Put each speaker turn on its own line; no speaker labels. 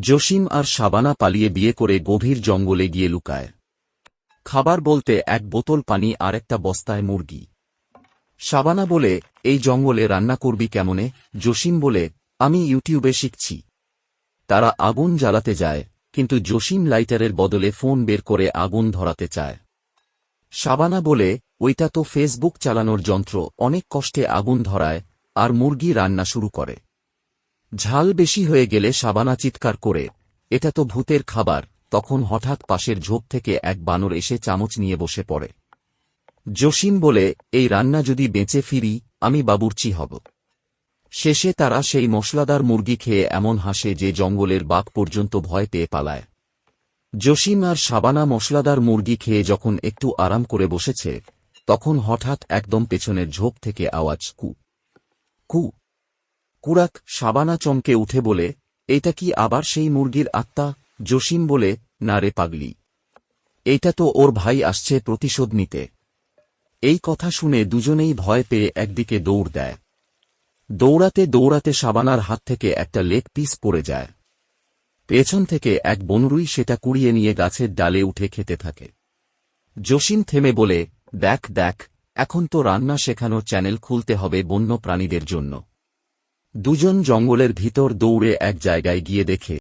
জসিম আর শাবানা পালিয়ে বিয়ে করে গভীর জঙ্গলে গিয়ে লুকায়। খাবার বলতে এক বোতল পানি আর একটা বস্তায় মুরগি। শাবানা বলে, এই জঙ্গলে রান্না করবি কেমনে? জসিম বলে, আমি ইউটিউবে শিখছি। তারা আগুন জ্বালাতে যায়, কিন্তু জসিম লাইটারের বদলে ফোন বের করে আগুন ধরাতে চায়। শাবানা বলে, ওইটা তো ফেসবুক চালানোর যন্ত্র। অনেক কষ্টে আগুন ধরায়, আর মুরগি রান্না শুরু করে। ঝাল বেশি হয়ে গেলে শাবানা চিৎকার করে, এটা তো ভূতের খাবার। তখন হঠাৎ পাশের ঝোপ থেকে এক বানর এসে চামচ নিয়ে বসে পড়ে। জসিম বলে, এই রান্না যদি বেঁচে ফিরি, আমি বাবুর্চি হব। শেষে তারা সেই মশলাদার মুরগি খেয়ে এমন হাসে যে জঙ্গলের বাঘ পর্যন্ত ভয় পেয়ে পালায়। জসিম আর শাবানা মশলাদার মুরগি খেয়ে যখন একটু আরাম করে বসেছে, তখন হঠাৎ একদম পেছনের ঝোপ থেকে আওয়াজ, কু কু কুরাক। শাবানা চমকে উঠে বলে, এইটা কি আবার সেই মুরগির আত্মা? জসিম বলে, না রে পাগলি, এইটা তো ওর ভাই আসছে প্রতিশোধ নিতে। এই কথা শুনে দুজনেই ভয় পেয়ে একদিকে দৌড় দেয়। দৌড়াতে দৌড়াতে শাবানার হাত থেকে একটা লেগ পিস পড়ে যায়। পেছন থেকে এক বনরুই সেটা কুড়িয়ে নিয়ে গাছের ডালে উঠে খেতে থাকে। জসিম থেমে বলে, দেখ দেখ, এখন তো রান্না শেখানোর চ্যানেল খুলতে হবে বন্য প্রাণীদের জন্য। দুজন জঙ্গলের ভিতর দৌড়ে এক জায়গায় গিয়ে দেখে